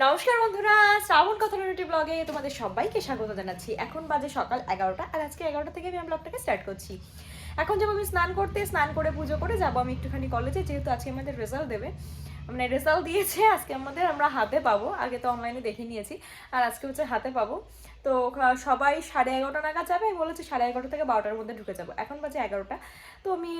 নমস্কার বন্ধুরা, শ্রাবণ কথা রিলেটিভ ব্লগে তোমাদের সবাইকে স্বাগত জানাচ্ছি। এখন বাজে সকাল 11টা আর আজকে 11টা থেকে আমি ব্লগটাকে স্টার্ট করছি। এখন যাবো আমি স্নান করে পুজো করে যাবো আমি একটুখানি কলেজে, যেহেতু আজকে আমাদের রেজাল্ট দেবে। মানে রেজাল্ট দিয়েছে আজকে আমরা হাতে পাবো, আগে তো অনলাইনে দেখে নিয়েছি, আর আজকে হচ্ছে হাতে পাবো। তো সবাই 11:30 নাগাদ যাবে, আমি বলেছি 11:30 থেকে 12টার মধ্যে ঢুকে যাবো। এখন বাজে 11টা, তো আমি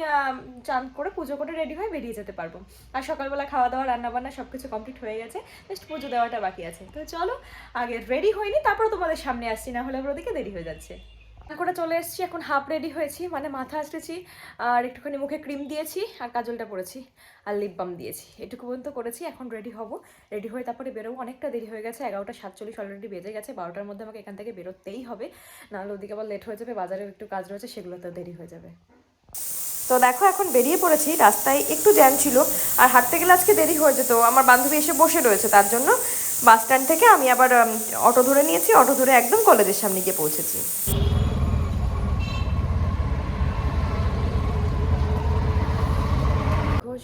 চান করে পুজো করে রেডি হয়ে বেরিয়ে যেতে পারবো। আর সকালবেলা খাওয়া দাওয়া রান্নাবান্না সব কিছু কমপ্লিট হয়ে গেছে, জাস্ট পুজো দেওয়াটা বাকি আছে। তো চলো আগে রেডি হয়নি, তারপর তোমাদের সামনে আসছি, না হলে আবার ওদিকে দেরি হয়ে যাচ্ছে। করে চলে এসেছি, এখন হাফ রেডি হয়েছি, মানে মাথা আসতেছি আর একটুখানি মুখে ক্রিম দিয়েছি আর কাজলটা পরেছি আর লিপ বাম দিয়েছি, এটুকু পর্যন্ত করেছি। এখন রেডি হব, রেডি হয়ে তারপরে বেরোবো। অনেকটা দেরি হয়ে গেছে, 11:47 অলরেডি বেজে গেছে। 12টার মধ্যে আমাকে এখান থেকে বেরোতেই হবে, নাহলে ওদিকে আবার লেট হয়ে যাবে, বাজারেও একটু কাজ রয়েছে, সেগুলোতেও দেরি হয়ে যাবে। তো দেখো এখন বেরিয়ে পড়েছি, রাস্তায় একটু জ্যাম ছিল আর হাঁটতে গেলে আজকে দেরি হয়ে যেত। আমার বান্ধবী এসে বসে রয়েছে, তার জন্য বাস স্ট্যান্ড থেকে আমি আবার অটো ধরে নিয়েছি, অটো ধরে একদম কলেজের সামনে গিয়ে পৌঁছেছি।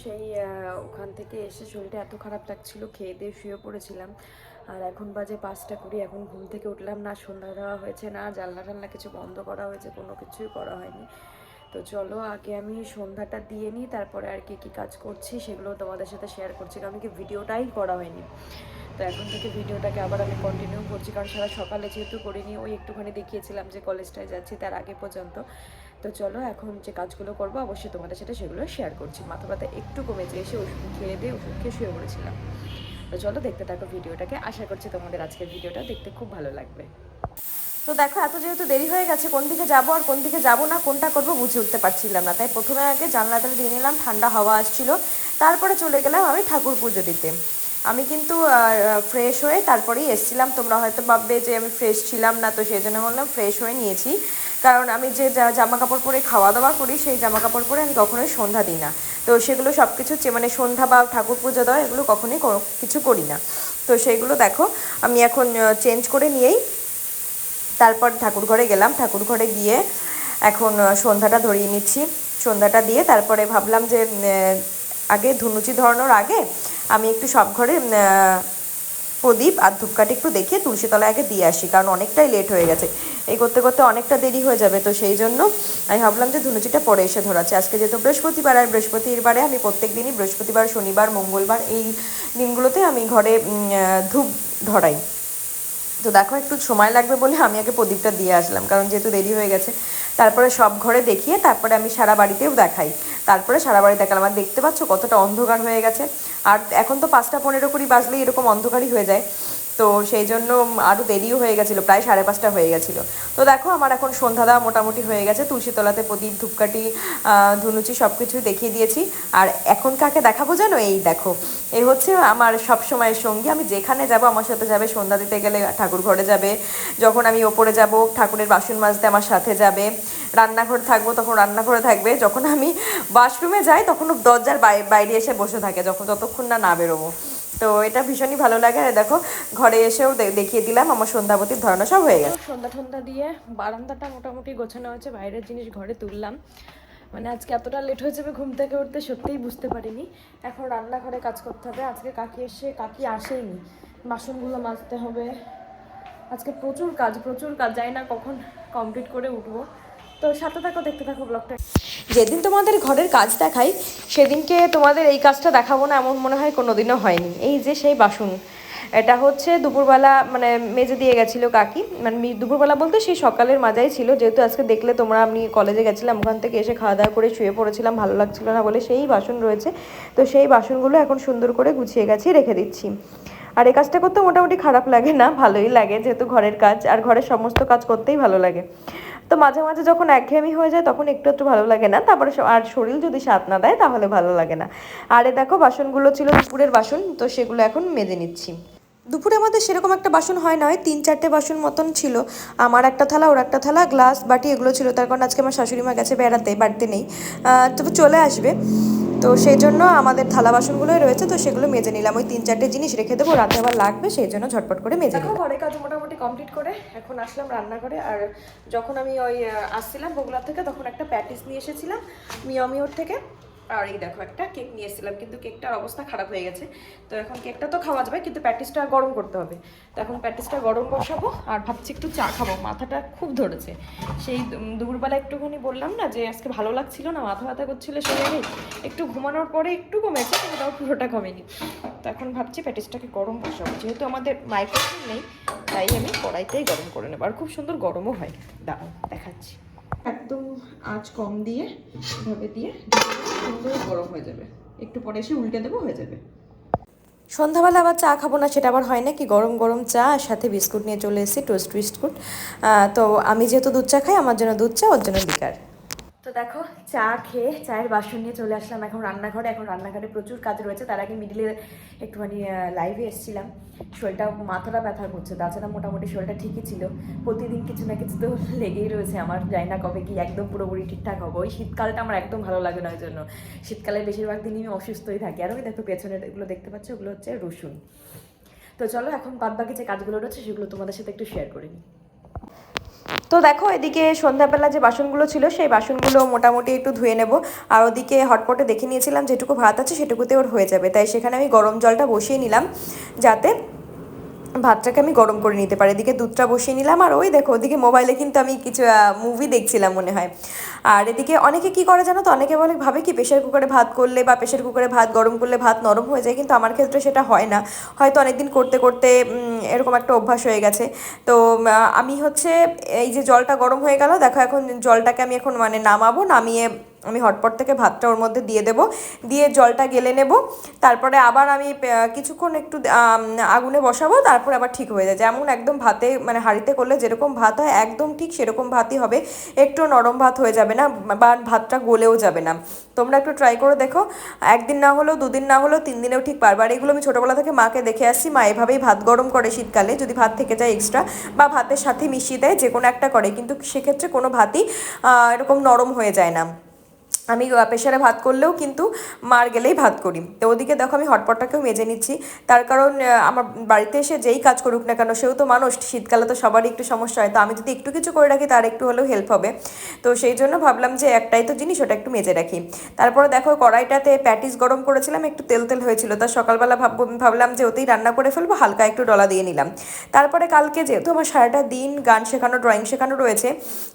সেই ওখান থেকে এসে শরীরটা এত খারাপ লাগছিল, খেয়ে দিয়ে শুয়ে পড়েছিলাম। আর এখন বাজে 5:20, এখন ঘুম থেকে উঠলাম না, সন্ধ্যা দেওয়া হয়েছে না, জানলা টান্না কিছু বন্ধ করা হয়েছে, কোনো কিছুই করা হয়নি। তো চলো আগে আমি সন্ধ্যাটা দিয়ে নিই, তারপরে আর কি কী কাজ করছি সেগুলো তোমাদের সাথে শেয়ার করছি, কারণ কি ভিডিওটাই করা হয়নি। তো এখন থেকে ভিডিওটাকে আবার আমি কন্টিনিউ করছি, কারণ সারা সকালে যেহেতু করিনি, ওই একটুখানি দেখিয়েছিলাম যে কলেজটায় যাচ্ছি তার আগে পর্যন্ত। তো চলো এখন যে কাজগুলো করবো অবশ্যই তোমাদের সাথে সেগুলো শেয়ার করছি। মাথা ব্যথা একটু কমেছে, এসে ওষুধ খেয়ে দিয়ে ওষুধ খেয়ে শুয়ে পড়েছিলাম। তো চলো দেখতে থাকো ভিডিওটাকে, আশা করছি তোমাদের আজকের ভিডিওটা দেখতে খুব ভালো লাগবে। তো দেখো এত যেহেতু দেরি হয়ে গেছে, কোন দিকে যাবো আর কোন দিকে যাবো না, কোনটা করবো বুঝে উঠতে পারছিলাম না, তাই প্রথমে আগে জানলাটা দিয়ে নিলাম, ঠান্ডা হাওয়া আসছিল, তারপরে চলে গেলাম আমি ঠাকুর পুজো দিতে। আমি কিন্তু ফ্রেশ হয়ে তারপরেই এসেছিলাম, তোমরা হয়তো ভাববে যে আমি ফ্রেশ ছিলাম না, তো সেই জন্য বললাম ফ্রেশ হয়ে নিয়েছি, কারণ আমি যে জামা কাপড় পরে খাওয়া দাওয়া করি সেই জামা কাপড় পরে আমি কখনোই সন্ধ্যা দিই না। তো সেগুলো সব কিছু মানে সন্ধ্যা বা ঠাকুর পুজো দেওয়া এগুলো কখনোই কিছু করি না। তো সেইগুলো দেখো আমি এখন চেঞ্জ করে নিয়েই তারপর ঠাকুর ঘরে গেলাম, ঠাকুর ঘরে গিয়ে এখন সন্ধ্যাটা ধরিয়ে নিচ্ছি। সন্ধ্যাটা দিয়ে তারপরে ভাবলাম যে আগে ধুনুচি ধরানোর আগে আমি একটু সব ঘরে প্রদীপ আর ধূপকাঠি একটু দেখিয়ে তুলসীতলায় আগে দিয়ে আসি, কারণ অনেকটাই লেট হয়ে গেছে, এই করতে করতে অনেকটা দেরি হয়ে যাবে। তো সেই জন্য আমি ভাবলাম যে ধুনুচিটা পরে এসে ধরাচ্ছি। আজকে যেহেতু বৃহস্পতিবার, আর বৃহস্পতিবারে আমি প্রত্যেক দিনই বৃহস্পতিবার, শনিবার, মঙ্গলবার এই দিনগুলোতে আমি ঘরে ধূপ ধরাই। তো দেখো একটু সময় লাগবে বলে আমি আগে প্রদীপটা দিয়ে আসলাম, কারণ যেহেতু দেরি হয়ে গেছে। তারপরে সব ঘরে দেখিয়ে তারপরে আমি সারা বাড়িতেও দেখাই, তারপরে সারা বাড়ি দেখালাম। আর দেখতে পাচ্ছ কতটা অন্ধকার হয়ে গেছে, আর এখন তো 5:15 করে বাজলেই এরকম অন্ধকারই হয়ে যায়, তো সেই জন্য আরও দেরিও হয়ে গেছিলো, প্রায় 5:30 হয়ে গেছিলো। তো দেখো আমার এখন সন্ধ্যা দেওয়া মোটামুটি হয়ে গেছে, তুলসীতলাতে প্রদীপ, ধূপকাঠি, ধুনুচি সব কিছুই দেখিয়ে দিয়েছি। আর এখন কাকে দেখাবো জানো, এই দেখো, এই হচ্ছে আমার সব সময়ের সঙ্গী। আমি যেখানে যাব আমার সাথে যাবে, সন্ধ্যা দিতে গেলে ঠাকুর ঘরে যাবে, যখন আমি ওপরে যাব ঠাকুরের বাসন মাজতে আমার সাথে যাবে, রান্নাঘর থাকবো তখন রান্নাঘরে থাকবে, যখন আমি ওয়াশরুমে যাই তখন দরজার বাইরে এসে বসে থাকে, যতক্ষণ না বেরোবো। তো এটা ভীষণই ভালো লাগে। আর দেখো ঘরে এসেও দেখিয়ে দিলাম আমার সন্ধ্যাবতীর ধরানো সব হয়ে গেছে। সন্ধ্যা দিয়ে বারান্দাটা মোটামুটি গোছানো হয়েছে, বাইরের জিনিস ঘরে তুললাম। মানে আজকে এতটা লেট হয়ে যাবে ঘুম থেকে উঠতে সত্যিই বুঝতে পারিনি। এখন রান্নাঘরে কাজ করতে হবে, আজকে কাকি আসেইনি, বাসনগুলো মাজতে হবে, আজকে প্রচুর কাজ, জানি না কখন কমপ্লিট করে উঠবো। তো সাথে থাকো, দেখতে থাকো ব্লগটা। যেদিন তোমাদের ঘরের কাজ দেখাই সেদিনকে তোমাদের এই কাজটা দেখাবো না এমন মনে হয় কোনোদিনও হয়নি। এই যে সেই বাসন, এটা হচ্ছে দুপুরবেলা মানে মেজে দিয়ে গেছিলো কাকি, মানে দুপুরবেলা বলতে সেই সকালের মাজাই ছিল, যেহেতু আজকে দেখলে তোমরা আমি কলেজে গেছিলাম, ওখান থেকে এসে খাওয়া দাওয়া করে শুয়ে পড়েছিলাম, ভালো লাগছিল না বলে সেই বাসন রয়েছে। তো সেই বাসনগুলো এখন সুন্দর করে গুছিয়ে গেছি, রেখে দিচ্ছি। আর এই কাজটা করতে মোটামুটি খারাপ লাগে না, ভালোই লাগে, যেহেতু ঘরের কাজ, আর ঘরের সমস্ত কাজ করতেই ভালো লাগে। তো মাঝে মাঝে যখন একঘেয়েমি হয়ে যায় তখন একটু একটু ভালো লাগে না, তারপরে আর শরীর যদি সাথ না দেয় তাহলে ভালো লাগে না। আর এ দেখো বাসনগুলো ছিল দুপুরের বাসন, তো সেগুলো এখন মেজে নিচ্ছি। দুপুরে আমাদের সেরকম একটা বাসন হয় না, হয় 3-4টে বাসন মতন ছিল, আমার একটা থালা, ওর একটা থালা, গ্লাস বাটি এগুলো ছিল। তার কারণ আজকে আমার শাশুড়ি মা গেছে বেড়াতে, বাড়িতে নেই, তবে চলে আসবে, তো সেই জন্য আমাদের থালা বাসনগুলোই রয়েছে, তো সেগুলো মেজে নিলাম। ওই 3-4টে জিনিস রেখে দেবো, রাতে আবার লাগবে, সেই জন্য ঝটপট করে মেজে নিলাম। ঘরের কাজ মোটামুটি কমপ্লিট করে এখন আসলাম রান্নাঘরে। আর যখন আমি ওই আসছিলাম বগুড়া থেকে তখন একটা প্যাটিস নিয়ে এসেছিলাম মিওর থেকে, আর এই দেখো একটা কেক নিয়ে এসেছিলাম, কিন্তু কেকটার অবস্থা খারাপ হয়ে গেছে। তো এখন কেকটা তো খাওয়া যাবে, কিন্তু প্যাটিসটা গরম করতে হবে। তো এখন প্যাটিসটা গরম বসাবো, আর ভাবছি একটু চা খাবো, মাথাটা খুব ধরেছে। সেই দুপুরবেলা একটুখানি বললাম না যে আজকে ভালো লাগছিল না, মাথা ব্যথা করছিলো, সেই আগে একটু ঘুমানোর পরে একটু কমেছে, কিন্তু তাও পুরোটা কমেনি। তো এখন ভাবছি প্যাটিসটাকে গরম বসাবো, যেহেতু আমাদের মাইক্রোওয়েভ নেই তাই আমি কড়াইতেই গরম করে নেবো, আর খুব সুন্দর গরমও হয়। দাঁড়াও দেখাচ্ছি। একদম আঁচ কম দিয়ে এভাবে দিয়ে সুন্দর গরম হয়ে যাবে, একটু পরে এসে উল্টে দেবো, হয়ে যাবে। সন্ধ্যাবেলা আবার চা খাবো না সেটা আবার হয় না কি, গরম গরম চা আর সাথে বিস্কুট নিয়ে চলে এসেছি, টোস্ট বিস্কুট। তো আমি যেহেতু দুধ চা খাই, আমার জন্য দুধ চা, ওর জন্য লিকার। তো দেখো চা খেয়ে চায়ের বাসন নিয়ে চলে আসলাম এখন রান্নাঘরে। এখন রান্নাঘরে প্রচুর কাজ রয়েছে, তার আগে মিডিলে একটুখানি লাইভে এসেছিলাম। শরীরটা, মাথাটা ব্যথা করছে, তাছাড়া মোটামুটি শরীরটা ঠিকই ছিল। প্রতিদিন কিছু না কিছু তো লেগেই রয়েছে আমার, জানি না কবে কি একদম পুরোপুরি ঠিকঠাক হবো। ওই শীতকালটা আমার একদম ভালো লাগে না, ওই জন্য শীতকালে বেশিরভাগ দিনই আমি অসুস্থই থাকি। আর ওই দেখো পেছনে এগুলো দেখতে পাচ্ছ, ওগুলো হচ্ছে রসুন। তো চলো এখন বাদ বাকি যে কাজগুলো রয়েছে সেগুলো তোমাদের সাথে একটু শেয়ার করে নিই। তো দেখো এদিকে সন্ধ্যাবেলা যে বাসনগুলো ছিল সেই বাসনগুলো মোটামুটি একটু ধুয়ে নেব। আর ওদিকে হটপটে দেখে নিয়েছিলাম যেটুকু ভাত আছে সেটুকুতে ওর হয়ে যাবে, তাই সেখানে আমি গরম জলটা বসিয়ে নিলাম যাতে ভাতটাকে আমি গরম করে নিতে পারি। এদিকে দুধটা বসিয়ে নিলাম, আর ওই দেখো ওদিকে মোবাইলে কিন্তু আমি কিছু মুভি দেখছিলাম মনে হয়। আর এদিকে অনেকে কি করে জানো তো, অনেকে বলে ভাবে কি প্রেশার কুকারে ভাত করলে বা প্রেশার কুকারে ভাত গরম করলে ভাত নরম হয়ে যায়, কিন্তু আমার ক্ষেত্রে সেটা হয় না। হয়তো অনেকদিন করতে করতে এরকম একটা অভ্যাস হয়ে গেছে। তো আমি হচ্ছে এই যে জলটা গরম হয়ে গেল, দেখো এখন জলটাকে আমি এখন মানে নামাবো, নামিয়ে আমি হটপট থেকে ভাতটা ওর মধ্যে দিয়ে দেবো, দিয়ে জলটা গেলে নেব। তারপরে আবার আমি কিছুক্ষণ একটু আগুনে বসাবো, তারপরে আবার ঠিক হয়ে যায়। যেমন একদম ভাতে মানে হাঁড়িতে করলে যেরকম ভাত হয় একদম ঠিক সেরকম ভাতই হবে, একটু নরম ভাত হয়ে যাবে না বা ভাতটা গলেও যাবে না। তোমরা একটু ট্রাই করে দেখো, একদিন না হলেও দুদিন না হলেও 3 দিনেও ঠিক পারবে। আর এগুলো আমি ছোটোবেলা থেকে মাকে দেখে আসছি, মা এভাবেই ভাত গরম করে শীতকালে, যদি ভাত থেকে যায় এক্সট্রা বা ভাতের সাথে মিশিয়ে দেয়, যে কোনো একটা করে, কিন্তু সেক্ষেত্রে কোনো ভাতই এরকম নরম হয়ে যায় না। আমি প্রেশারে ভাত করলেও কিন্তু মার গেলেই ভাত করি। তো ওদিকে দেখো আমি হটপটটাকেও মেজে নিচ্ছি, তার কারণ আমার বাড়িতে এসে যেই কাজ করুক না কেন সেও তো মানুষ, শীতকালে তো সবারই একটু সমস্যা হয়, তো আমি যদি একটু কিছু করে রাখি তার একটু হলেও হেল্প হবে। তো সেই জন্য ভাবলাম যে একটাই তো জিনিস, ওটা একটু মেজে রাখি। তারপরে দেখো কড়াইটাতে প্যাটিস গরম করেছিলাম, একটু তেল তেল হয়েছিল, তা সকালবেলা ভাবলাম যে ওতেই রান্না করে ফেলবো, হালকা একটু ডলা দিয়ে নিলাম। তারপরে কালকে যেহেতু আমার সারাটা দিন গান শেখানো, ড্রয়িং শেখানো রয়েছে,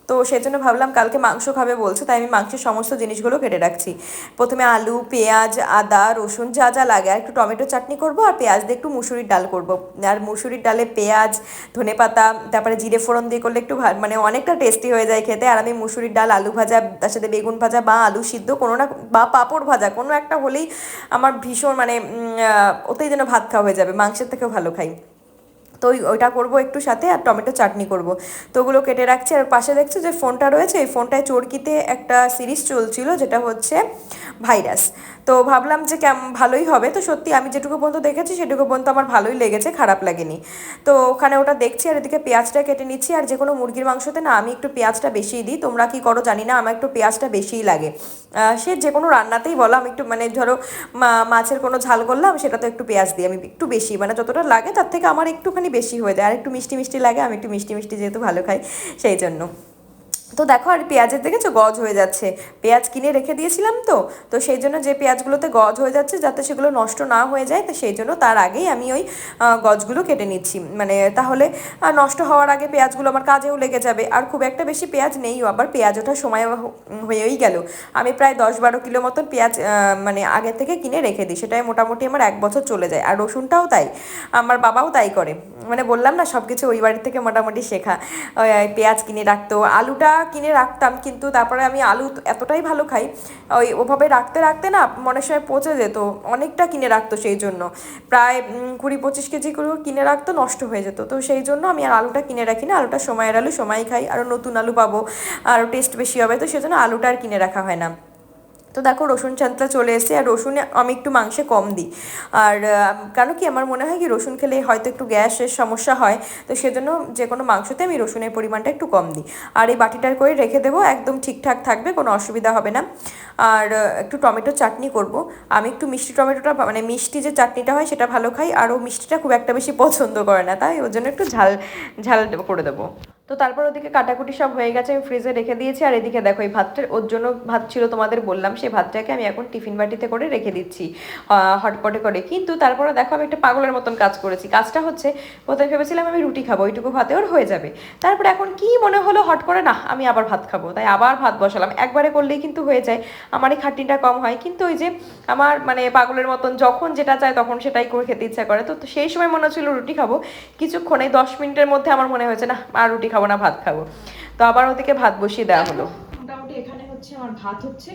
তো সেই জন্য ভাবলাম কালকে মাংস খাবে বলছে, তাই আমি মাংসের সমস্ত জিনিসগুলো কেটে রাখছি। প্রথমে আলু, পেঁয়াজ, আদা, রসুন যা যা লাগে, আর একটু টমেটো চাটনি করব, আর পেঁয়াজ দিয়ে একটু মুসুরির ডাল করব। আর মুসুরির ডালে পেঁয়াজ, ধনেপাতা, তারপরে জিরে ফোড়ন দিয়ে করলে একটু মানে অনেকটা টেস্টি হয়ে যায় খেতে। আর আমি মুসুরির ডাল, আলু ভাজা, তার সাথে বেগুন ভাজা বা আলু সিদ্ধ কোনো না, বা পাঁপড় ভাজা কোনো একটা হলেই আমার ভীষণ মানে ওতেই যেন ভাত খাওয়া হয়ে যাবে, মাংসের থেকেও ভালো খাই। তো ওইটা করবো একটু সাথে, আর টমেটো চাটনি করব। তো ওগুলো কেটে রাখছি। আর পাশে দেখছো যে ফোনটা রয়েছে, এই ফোনটায় চরকিতে একটা সিরিজ চলছিল যেটা হচ্ছে ভাইরাস। তো ভাবলাম যে ভালোই হবে, তো সত্যি আমি যেটুকু পর্যন্ত দেখেছি সেটুকু পর্যন্ত আমার ভালোই লেগেছে, খারাপ লাগেনি। তো ওখানে ওটা দেখছি, আর এদিকে পেঁয়াজটা কেটে নিচ্ছি। আর যে কোনো মুরগির মাংসতে না আমি একটু পেঁয়াজটা বেশিই দিই, তোমরা কি করো জানি না, আমার একটু পেঁয়াজটা বেশিই লাগে। সে যে কোনো রান্নাতেই বলো, আমি একটু মানে ধরো মাছের কোনো ঝাল করলাম সেটা তো একটু পেঁয়াজ দিই আমি একটু বেশি, মানে যতটা লাগে তার থেকে আমার একটুখানি বেশি হয়ে যায়। আর একটু মিষ্টি মিষ্টি লাগে, আমি একটু মিষ্টি মিষ্টি যেহেতু ভালো খাই সেই জন্য। তো দেখো আর পেঁয়াজের দেখেছো গজ হয়ে যাচ্ছে, পেঁয়াজ কিনে রেখে দিয়েছিলাম, তো তো সেই জন্য যে পেঁয়াজগুলোতে গজ হয়ে যাচ্ছে যাতে সেগুলো নষ্ট না হয়ে যায়, তো সেই জন্য তার আগেই আমি ওই গজগুলো কেটে নিচ্ছি, মানে তাহলে নষ্ট হওয়ার আগে পেঁয়াজগুলো আমার কাজেও লেগে যাবে। আর খুব একটা বেশি পেঁয়াজ নেইও, আবার পেঁয়াজ ওঠার সময় হয়েই গেল। আমি প্রায় 10-12 কিলো মতন পেঁয়াজ মানে আগে থেকে কিনে রেখে দিই, সেটাই মোটামুটি আমার 1 বছর চলে যায়। আর রসুনটাও তাই, আমার বাবাও তাই করে, মানে বললাম না সব কিছু ওই বাড়ির থেকে মোটামুটি শেখা। পেঁয়াজ কিনে রাখতো, আলুটা কিনে রাখতাম, কিন্তু তারপরে আমি আলু এতটাই ভালো খাই, ওভাবে রাখতে রাখতে না মনের সময় পচে যেত, অনেকটা কিনে রাখতো, সেই জন্য প্রায় 20-25 কেজি করে কিনে রাখতো, নষ্ট হয়ে যেত। তো সেই জন্য আমি আর আলুটা কিনে রাখি না, আলুটা সময়ের আলু সময় খাই, আরও নতুন আলু পাবো, আরও টেস্ট বেশি হবে, তো সেজন্য আলুটা আর কিনে রাখা হয় না। তো দেখো রসুন চাঁদটা চলে এসেছে, আর রসুনে আমি একটু মাংসে কম দিই। আর কেন কি আমার মনে হয় কি রসুন খেলে হয়তো একটু গ্যাসের সমস্যা হয়, তো সেজন্য যে কোনো মাংসতে আমি রসুনের পরিমাণটা একটু কম দিই। আর এই বাটিটার করে রেখে দেবো, একদম ঠিকঠাক থাকবে, কোনো অসুবিধা হবে না। আর একটু টমেটো চাটনি করব। আমি একটু মিষ্টি টমেটোটা মানে মিষ্টি যে চাটনিটা হয় সেটা ভালো খাই, আর ও মিষ্টিটা খুব একটা বেশি পছন্দ করে না, তাই ওর জন্য একটু ঝাল ঝাল করে দেবো। তো তারপর ওদিকে কাটাকুটি সব হয়ে গেছে, আমি ফ্রিজে রেখে দিয়েছি। আর এদিকে দেখো এই ভাতটা, ওর জন্য ভাত ছিল তোমাদের বললাম, সেই ভাতটাকে আমি এখন টিফিন বাটিতে করে রেখে দিচ্ছি হটপটে করে। কিন্তু তারপরে দেখো আমি একটা পাগলের মতন কাজ করেছি। কাজটা হচ্ছে, প্রথমে ভেবেছিলাম আমি রুটি খাবো, ওইটুকু ভাতে ওর হয়ে যাবে। তারপরে এখন কি মনে হলো হট করে, না আমি আবার ভাত খাবো, তাই আবার ভাত বসালাম। একবারে করলেই কিন্তু হয়ে যায়, আমার এই খাটনিটা কম হয়। কিন্তু ওই যে আমার মানে পাগলের মতন যখন যেটা চায় তখন সেটাই করে খেতে ইচ্ছা করে। তো সেই সময় মনে হচ্ছিল রুটি খাবো, কিছুক্ষণে 10 মিনিটের মধ্যে আমার মনে হয়েছে না আর রুটি খাবো না, ভাত খাবো। তো আবার ওদিকে ভাত বসিয়ে দেওয়া হলো। মোটামুটি এখানে হচ্ছে আমার ভাত হচ্ছে,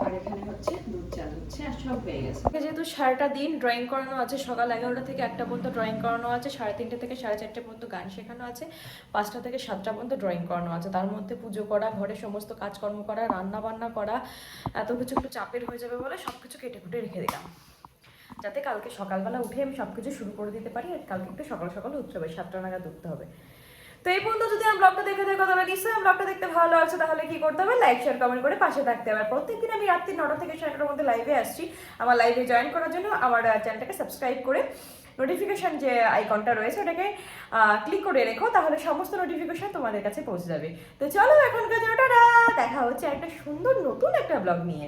আর এখানে হচ্ছে দুধ চা হচ্ছে, আর সব হয়ে গেছে। যেহেতু সারাটা দিন ড্রয়িং করানো আছে, সকাল 11টা থেকে 1টা পর্যন্ত ড্রয়িং করানো আছে, 3:30 থেকে 4:30 পর্যন্ত গান শেখানো আছে, 5টা থেকে 7টা পর্যন্ত ড্রয়িং করানো আছে। তার মধ্যে পুজো করা, ঘরে সমস্ত কাজকর্ম করা, রান্না বান্না করা, এত কিছু একটু চাপের হয়ে যাবে বলে সব কিছু কেটে কুটে রেখে দিলাম, যাতে কালকে সকালবেলা উঠে আমি সব কিছু শুরু করে দিতে পারি। আর কালকে একটু সকাল সকাল উঠতে হবে, 7টা নাগাদ উঠতে হবে। তো এই পর্যন্ত যদি আমার ব্লগটা দেখে থাকো তাহলে নিশ্চয়ই আমার ব্লগটা দেখতে ভালো লাগছে, তাহলে কি করতে হবে, লাইক শেয়ার কমেন্ট করে পাশে থাকতে হবে। আর প্রত্যেকদিন আমি রাত্রি 9টা থেকে 9:30টার মধ্যে লাইভে আসছি। আমার লাইভে জয়েন করার জন্য আমার চ্যানেলটাকে সাবস্ক্রাইব করে নোটিফিকেশন যে আইকনটা রয়েছে ওটাকে ক্লিক করে রেখো, তাহলে সমস্ত নোটিফিকেশন তোমাদের কাছে পৌঁছে যাবে। তো চলো এখনকার জন্য টাটা, দেখা হচ্ছে একটা সুন্দর নতুন একটা ব্লগ নিয়ে।